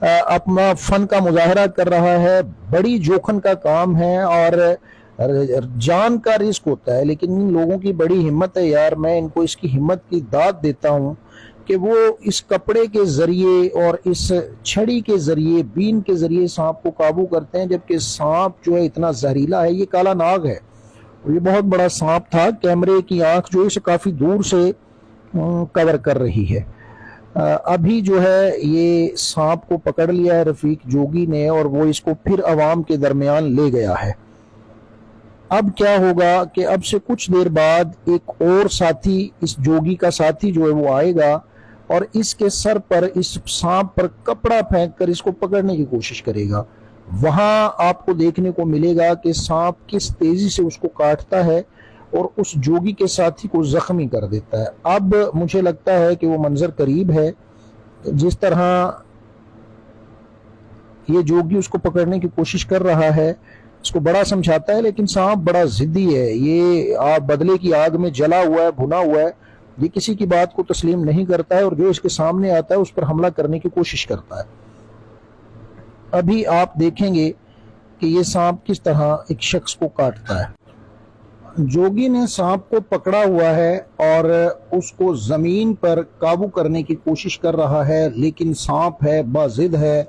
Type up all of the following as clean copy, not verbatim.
اپنا فن کا مظاہرہ کر رہا ہے. بڑی جوکھن کا کام ہے اور جان کا رسک ہوتا ہے، لیکن ان لوگوں کی بڑی ہمت ہے یار. میں ان کو اس کی ہمت کی داد دیتا ہوں کہ وہ اس کپڑے کے ذریعے اور اس چھڑی کے ذریعے، بین کے ذریعے سانپ کو قابو کرتے ہیں، جبکہ سانپ جو ہے اتنا زہریلا ہے. یہ کالا ناگ ہے، یہ بہت بڑا سانپ تھا. کیمرے کی آنکھ جو اسے کافی دور سے کور کر رہی ہے. ابھی جو ہے یہ سانپ کو پکڑ لیا ہے رفیق جوگی نے، اور وہ اس کو پھر عوام کے درمیان لے گیا ہے. اب کیا ہوگا کہ اب سے کچھ دیر بعد ایک اور ساتھی، اس جوگی کا ساتھی جو ہے وہ آئے گا اور اس کے سر پر، اس سانپ پر کپڑا پھینک کر اس کو پکڑنے کی کوشش کرے گا. وہاں آپ کو دیکھنے کو ملے گا کہ سانپ کس تیزی سے اس کو کاٹتا ہے اور اس جوگی کے ساتھی کو زخمی کر دیتا ہے. اب مجھے لگتا ہے کہ وہ منظر قریب ہے. جس طرح یہ جوگی اس کو پکڑنے کی کوشش کر رہا ہے، اس کو بڑا سمجھاتا ہے، لیکن سانپ بڑا ضدی ہے. یہ بدلے کی آگ میں جلا ہوا ہے، بھنا ہوا ہے. یہ کسی کی بات کو تسلیم نہیں کرتا ہے اور جو اس کے سامنے آتا ہے اس پر حملہ کرنے کی کوشش کرتا ہے. ابھی آپ دیکھیں گے کہ یہ سانپ کس طرح ایک شخص کو کاٹتا ہے. جوگی نے سانپ کو پکڑا ہوا ہے اور اس کو زمین پر قابو کرنے کی کوشش کر رہا ہے، لیکن سانپ ہے، باضد ہے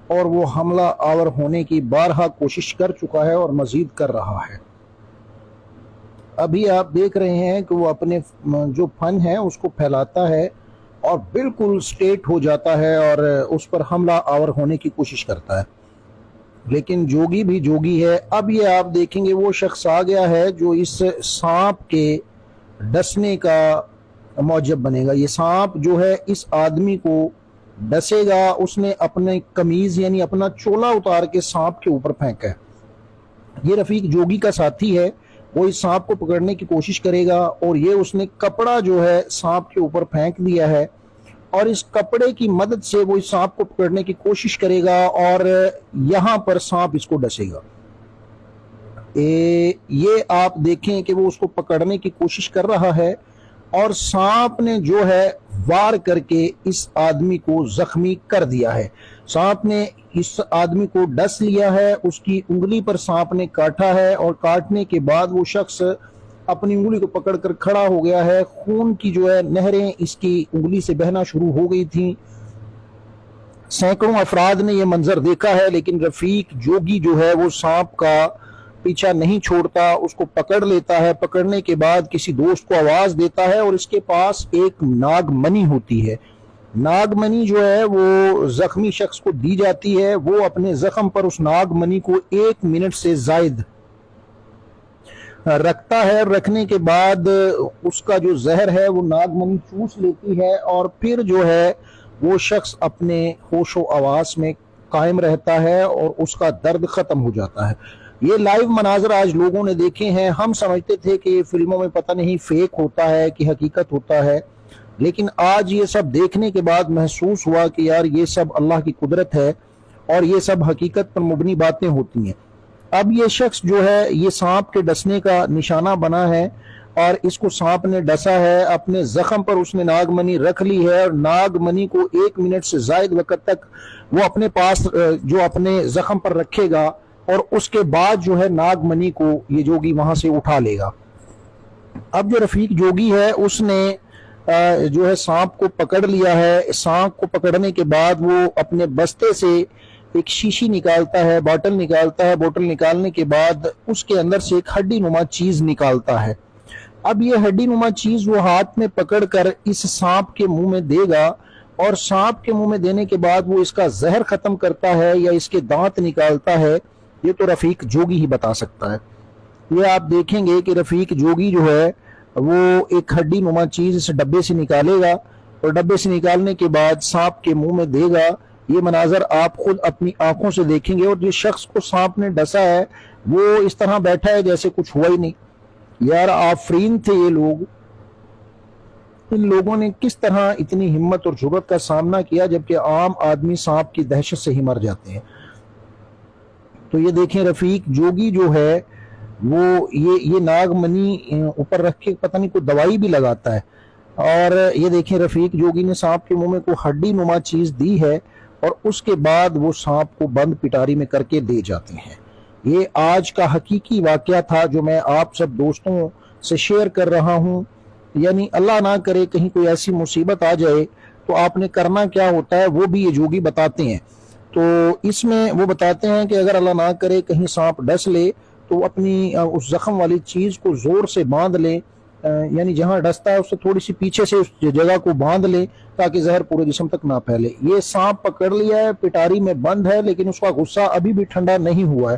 اور وہ حملہ آور ہونے کی بارہا کوشش کر چکا ہے اور مزید کر رہا ہے. ابھی آپ دیکھ رہے ہیں کہ وہ اپنے جو فن ہے اس کو پھیلاتا ہے اور بالکل سٹیٹ ہو جاتا ہے اور اس پر حملہ آور ہونے کی کوشش کرتا ہے. لیکن جوگی بھی جوگی ہے. اب یہ آپ دیکھیں گے وہ شخص آ گیا ہے جو اس سانپ کے ڈسنے کا موجب بنے گا. یہ سانپ جو ہے اس آدمی کو ڈسے گا. اس نے اپنے قمیض یعنی اپنا چولا اتار کے سانپ کے اوپر پھینکا ہے. یہ رفیق جوگی کا ساتھی ہے، وہ اس سانپ کو پکڑنے کی کوشش کرے گا اور یہ اس نے کپڑا جو ہے سانپ کے اوپر پھینک دیا ہے اور اس کپڑے کی مدد سے وہ اس سانپ کو پکڑنے کی کوشش کرے گا اور یہاں پر سانپ اس کو ڈسے گا. یہ آپ دیکھیں کہ وہ اس کو پکڑنے کی کوشش کر رہا ہے اور سانپ نے جو ہے وار کر کے اس آدمی کو زخمی کر دیا ہے. سانپ نے اس آدمی کو ڈس لیا ہے، اس کی انگلی پر سانپ نے کاٹا ہے اور کاٹنے کے بعد وہ شخص اپنی انگلی کو پکڑ کر کھڑا ہو گیا ہے. خون کی جو ہے نہریں اس کی انگلی سے بہنا شروع ہو گئی تھیں. سینکڑوں افراد نے یہ منظر دیکھا ہے، لیکن رفیق جوگی جو ہے وہ سانپ کا پیچھا نہیں چھوڑتا، اس کو پکڑ لیتا ہے. پکڑنے کے بعد کسی دوست کو آواز دیتا ہے اور اس کے پاس ایک ناگ منی ہوتی ہے. ناگ منی جو ہے وہ زخمی شخص کو دی جاتی ہے. وہ اپنے زخم پر اس ناگ منی کو 1 منٹ سے زائد رکھتا ہے. رکھنے کے بعد اس کا جو زہر ہے وہ ناگ منی چوس لیتی ہے اور پھر جو ہے وہ شخص اپنے ہوش و حواس میں قائم رہتا ہے اور اس کا درد ختم ہو جاتا ہے. یہ لائیو مناظر آج لوگوں نے دیکھے ہیں. ہم سمجھتے تھے کہ یہ فلموں میں پتہ نہیں فیک ہوتا ہے کہ حقیقت ہوتا ہے، لیکن آج یہ سب دیکھنے کے بعد محسوس ہوا کہ یار یہ سب اللہ کی قدرت ہے اور یہ سب حقیقت پر مبنی باتیں ہوتی ہیں. اب یہ شخص جو ہے یہ سانپ کے ڈسنے کا نشانہ بنا ہے اور اس کو سانپ نے ڈسا ہے. اپنے زخم پر اس نے ناگ منی رکھ لی ہے اور ناگ منی کو 1 منٹ سے زائد وقت تک وہ اپنے پاس جو اپنے زخم پر رکھے گا اور اس کے بعد جو ہے ناگ منی کو یہ جوگی وہاں سے اٹھا لے گا. اب جو رفیق جوگی ہے اس نے جو ہے سانپ کو پکڑ لیا ہے. سانپ کو پکڑنے کے بعد وہ اپنے بستے سے ایک شیشی نکالتا ہے، بوتل نکالتا ہے. بوتل نکالنے کے بعد اس کے اندر سے ایک ہڈی نما چیز نکالتا ہے. اب یہ ہڈی نما چیز وہ ہاتھ میں پکڑ کر اس سانپ کے منہ میں دے گا اور سانپ کے منہ میں دینے کے بعد وہ اس کا زہر ختم کرتا ہے یا اس کے دانت نکالتا ہے، یہ تو رفیق جوگی ہی بتا سکتا ہے. یہ آپ دیکھیں گے کہ رفیق جوگی جو ہے وہ ایک ہڈی نما چیز اس ڈبے سے نکالے گا اور ڈبے سے نکالنے کے بعد سانپ کے منہ میں دے گا. یہ مناظر آپ خود اپنی آنکھوں سے دیکھیں گے اور جس شخص کو سانپ نے ڈسا ہے وہ اس طرح بیٹھا ہے جیسے کچھ ہوا ہی نہیں. یار آفرین تھے یہ لوگ. ان لوگوں نے کس طرح اتنی ہمت اور جرأت کا سامنا کیا جبکہ عام آدمی سانپ کی دہشت سے ہی مر جاتے ہیں. تو یہ دیکھیں رفیق جوگی جو ہے وہ یہ ناگ منی اوپر رکھ کے پتہ نہیں کوئی دوائی بھی لگاتا ہے. اور یہ دیکھیں رفیق جوگی نے سانپ کے منہ میں کوئی ہڈی نما چیز دی ہے اور اس کے بعد وہ سانپ کو بند پٹاری میں کر کے دے جاتے ہیں۔ یہ آج کا حقیقی واقعہ تھا جو میں آپ سب دوستوں سے شیئر کر رہا ہوں۔ یعنی اللہ نہ کرے کہیں کوئی ایسی مصیبت آ جائے تو آپ نے کرنا کیا ہوتا ہے وہ بھی یہ جوگی بتاتے ہیں۔ تو اس میں وہ بتاتے ہیں کہ اگر اللہ نہ کرے کہیں سانپ ڈس لے تو اپنی اس زخم والی چیز کو زور سے باندھ لے، یعنی جہاں ڈستا ہے اس سے تھوڑی سی پیچھے سے اس جگہ کو باندھ لے تاکہ زہر پورے جسم تک نہ پھیلے۔ یہ سانپ پکڑ لیا ہے، پٹاری میں بند ہے، لیکن اس کا غصہ ابھی بھی ٹھنڈا نہیں ہوا ہے۔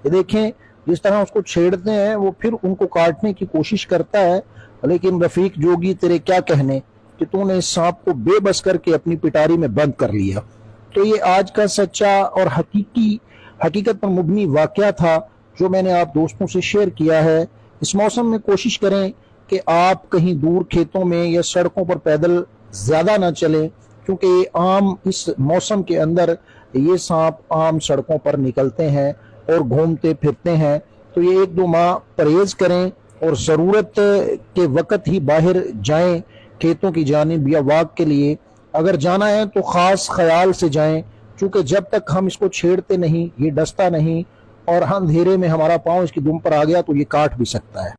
یہ دیکھیں جس طرح اس کو چھیڑتے ہیں وہ پھر ان کو کاٹنے کی کوشش کرتا ہے، لیکن رفیق جوگی تیرے کیا کہنے کہ تو نے اس سانپ کو بے بس کر کے اپنی پٹاری میں بند کر لیا۔ تو یہ آج کا سچا اور حقیقت پر مبنی واقعہ تھا جو میں نے آپ دوستوں سے شیئر کیا ہے۔ اس موسم میں کوشش کریں کہ آپ کہیں دور کھیتوں میں یا سڑکوں پر پیدل زیادہ نہ چلیں، کیونکہ یہ عام اس موسم کے اندر یہ سانپ عام سڑکوں پر نکلتے ہیں اور گھومتے پھرتے ہیں۔ تو یہ 1-2 ماہ پرہیز کریں اور ضرورت کے وقت ہی باہر جائیں کھیتوں کی جانب یا واک کے لیے۔ اگر جانا ہے تو خاص خیال سے جائیں، چونکہ جب تک ہم اس کو چھیڑتے نہیں یہ ڈستا نہیں، اور اندھیرے میں ہمارا پاؤں اس کی دم پر آ گیا تو یہ کاٹ بھی سکتا ہے۔